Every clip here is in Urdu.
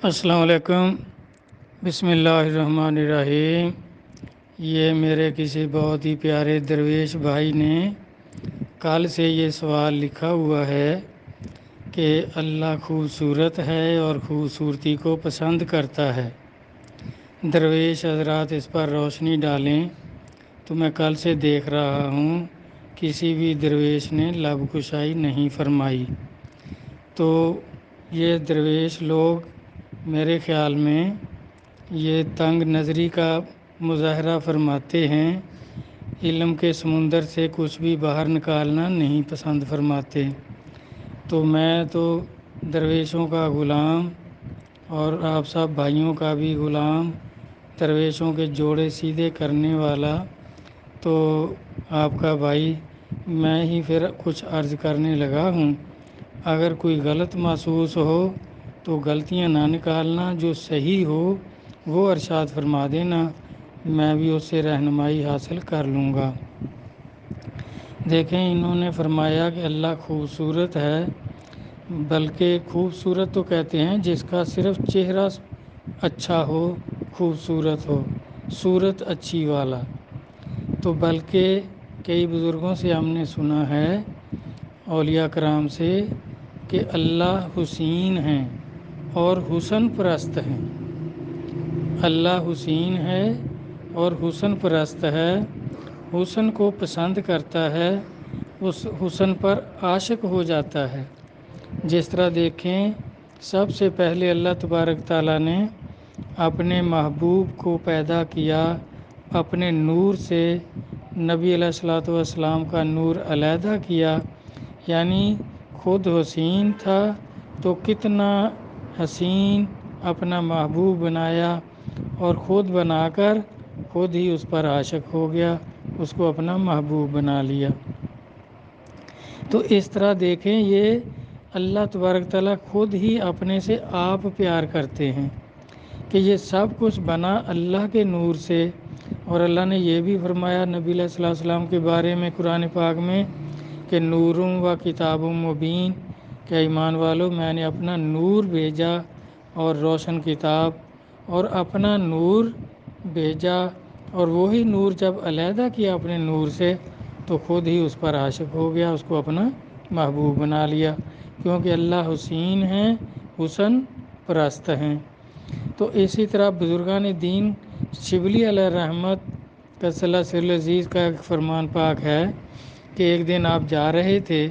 السلام علیکم۔ بسم اللہ الرحمن الرحیم۔ یہ میرے کسی بہت ہی پیارے درویش بھائی نے کل سے یہ سوال لکھا ہوا ہے کہ اللہ خوبصورت ہے اور خوبصورتی کو پسند کرتا ہے۔ درویش حضرات اس پر روشنی ڈالیں۔ تو میں کل سے دیکھ رہا ہوں کسی بھی درویش نے لب کشائی نہیں فرمائی۔ تو یہ درویش لوگ میرے خیال میں یہ تنگ نظری کا مظاہرہ فرماتے ہیں، علم کے سمندر سے کچھ بھی باہر نکالنا نہیں پسند فرماتے۔ تو میں تو درویشوں کا غلام اور آپ سب بھائیوں کا بھی غلام، درویشوں کے جوڑے سیدھے کرنے والا تو آپ کا بھائی میں ہی پھر کچھ عرض کرنے لگا ہوں۔ اگر کوئی غلط محسوس ہو تو غلطیاں نہ نکالنا، جو صحیح ہو وہ ارشاد فرما دینا، میں بھی اس سے رہنمائی حاصل کر لوں گا۔ دیکھیں، انہوں نے فرمایا کہ اللہ خوبصورت ہے، بلکہ خوبصورت تو کہتے ہیں جس کا صرف چہرہ اچھا ہو، خوبصورت ہو، صورت اچھی والا۔ تو بلکہ کئی بزرگوں سے ہم نے سنا ہے، اولیاء کرام سے، کہ اللہ حسین ہیں اور حسن پرست ہیں۔ اللہ حسین ہے اور حسن پرست ہے، حسن کو پسند کرتا ہے، اس حسن پر عاشق ہو جاتا ہے۔ جس طرح دیکھیں، سب سے پہلے اللہ تبارک تعالیٰ نے اپنے محبوب کو پیدا کیا اپنے نور سے، نبی علیہ الصلوۃ والسلام کا نور علیحدہ کیا، یعنی خود حسین تھا تو کتنا حسین اپنا محبوب بنایا اور خود بنا کر خود ہی اس پر عاشق ہو گیا، اس کو اپنا محبوب بنا لیا۔ تو اس طرح دیکھیں، یہ اللہ تبارک تعالیٰ خود ہی اپنے سے آپ پیار کرتے ہیں کہ یہ سب کچھ بنا اللہ کے نور سے۔ اور اللہ نے یہ بھی فرمایا نبی علیہ الصلوۃ والسلام کے بارے میں قرآن پاک میں کہ نورٌ و کتاب مبین، کہ ایمان والو میں نے اپنا نور بھیجا اور روشن کتاب، اور اپنا نور بھیجا، اور وہی نور جب علیحدہ کیا اپنے نور سے تو خود ہی اس پر عاشق ہو گیا، اس کو اپنا محبوب بنا لیا، کیونکہ اللہ حسین ہیں، حسن پرست ہیں۔ تو اسی طرح بزرگان دین شبلی علیہ رحمت قدس سر عزیز کا ایک فرمان پاک ہے کہ ایک دن آپ جا رہے تھے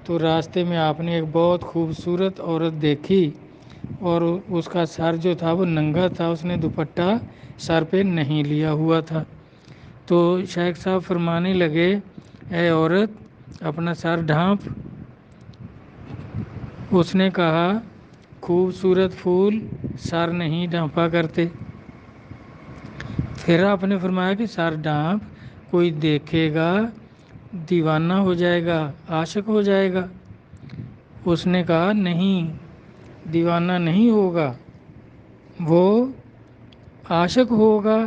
تو راستے میں آپ نے ایک بہت خوبصورت عورت دیکھی اور اس کا سر جو تھا وہ ننگا تھا، اس نے دوپٹہ سر پہ نہیں لیا ہوا تھا۔ تو شیخ صاحب فرمانے لگے، اے عورت اپنا سر ڈھانپ۔ اس نے کہا، خوبصورت پھول سر نہیں ڈھانپا کرتے۔ پھر آپ نے فرمایا کہ سر ڈھانپ، کوئی دیکھے گا دیوانہ ہو جائے گا، عاشق ہو جائے گا۔ اس نے کہا، نہیں، دیوانہ نہیں ہوگا، وہ عاشق ہوگا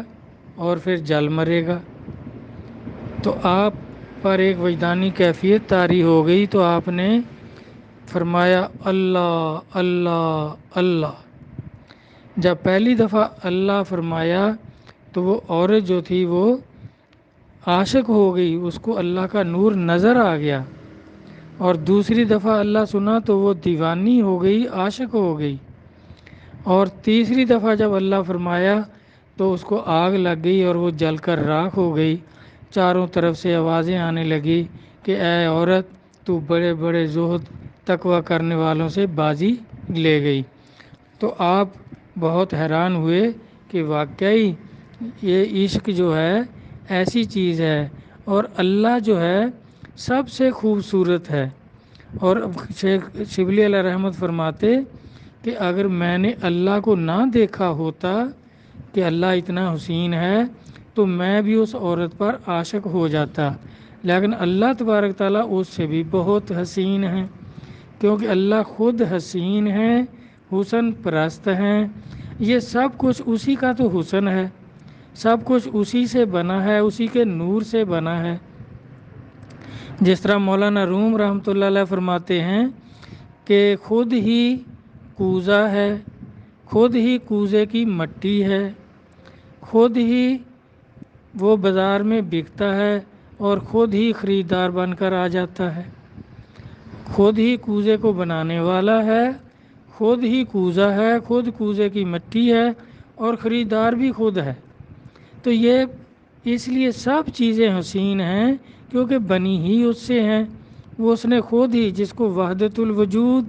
اور پھر جل مرے گا۔ تو آپ پر ایک وجدانی کیفیت طاری ہو گئی، تو آپ نے فرمایا اللہ اللہ اللہ۔ جب پہلی دفعہ اللہ فرمایا تو وہ عورت جو تھی وہ عاشق ہو گئی، اس کو اللہ کا نور نظر آ گیا، اور دوسری دفعہ اللہ سنا تو وہ دیوانی ہو گئی، عاشق ہو گئی، اور تیسری دفعہ جب اللہ فرمایا تو اس کو آگ لگ گئی اور وہ جل کر راکھ ہو گئی۔ چاروں طرف سے آوازیں آنے لگی کہ اے عورت، تو بڑے بڑے زہد تقویٰ کرنے والوں سے بازی لے گئی۔ تو آپ بہت حیران ہوئے کہ واقعی یہ عشق جو ہے ایسی چیز ہے، اور اللہ جو ہے سب سے خوبصورت ہے۔ اور شیخ شبلی علیہ رحمت فرماتے کہ اگر میں نے اللہ کو نہ دیکھا ہوتا کہ اللہ اتنا حسین ہے تو میں بھی اس عورت پر عاشق ہو جاتا، لیکن اللہ تبارک تعالیٰ اس سے بھی بہت حسین ہیں، کیونکہ اللہ خود حسین ہیں، حسن پرست ہیں۔ یہ سب کچھ اسی کا تو حسن ہے، سب کچھ اسی سے بنا ہے، اسی کے نور سے بنا ہے۔ جس طرح مولانا روم رحمۃ اللہ علیہ فرماتے ہیں کہ خود ہی کوزہ ہے، خود ہی کوزے کی مٹی ہے، خود ہی وہ بازار میں بکتا ہے اور خود ہی خریدار بن کر آ جاتا ہے۔ خود ہی کوزے کو بنانے والا ہے، خود ہی کوزہ ہے، خود کوزے کی مٹی ہے اور خریدار بھی خود ہے۔ تو یہ اس لیے سب چیزیں حسین ہیں کیونکہ بنی ہی اس سے ہیں۔ وہ اس نے خود ہی، جس کو وحدت الوجود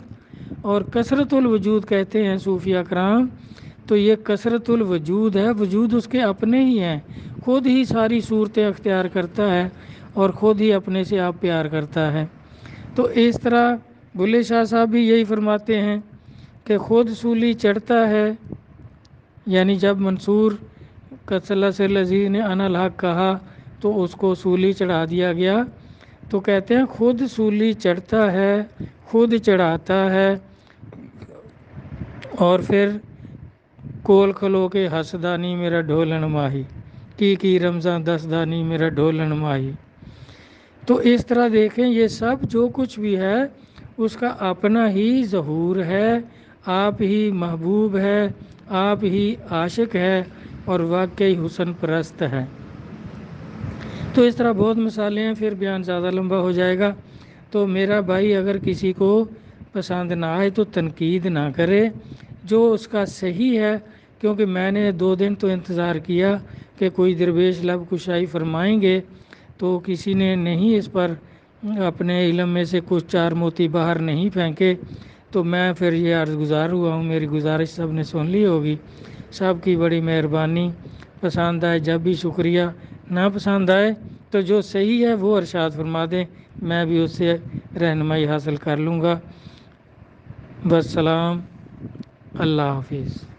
اور کثرت الوجود کہتے ہیں صوفیہ کرام، تو یہ کثرت الوجود ہے، وجود اس کے اپنے ہی ہیں، خود ہی ساری صورتیں اختیار کرتا ہے اور خود ہی اپنے سے آپ پیار کرتا ہے۔ تو اس طرح بلے شاہ صاحب بھی یہی فرماتے ہیں کہ خود سولی چڑھتا ہے، یعنی جب منصور قصلہ الذی نے انا الحق کہا تو اس کو سولی چڑھا دیا گیا، تو کہتے ہیں خود سولی چڑھتا ہے، خود چڑھاتا ہے، اور پھر کول کھلو کے ہسدانی میرا ڈھولن ماہی کی رمضان دسدانی میرا ڈھولن ماہی۔ تو اس طرح دیکھیں یہ سب جو کچھ بھی ہے اس کا اپنا ہی ظہور ہے، آپ ہی محبوب ہے، آپ ہی عاشق ہے اور واقعی حسن پرست ہے۔ تو اس طرح بہت مثالیں ہیں، پھر بیان زیادہ لمبا ہو جائے گا۔ تو میرا بھائی اگر کسی کو پسند نہ آئے تو تنقید نہ کرے، جو اس کا صحیح ہے، کیونکہ میں نے 2 دن تو انتظار کیا کہ کوئی درویش لب کشائی فرمائیں گے، تو کسی نے نہیں اس پر اپنے علم میں سے کچھ 4 موتی باہر نہیں پھینکے، تو میں پھر یہ عرض گزار ہوا ہوں۔ میری گزارش سب نے سن لی ہوگی، سب کی بڑی مہربانی۔ پسند آئے جب بھی شکریہ، نہ پسند آئے تو جو صحیح ہے وہ ارشاد فرما دیں، میں بھی اس سے رہنمائی حاصل کر لوں گا۔ والسلام، اللہ حافظ۔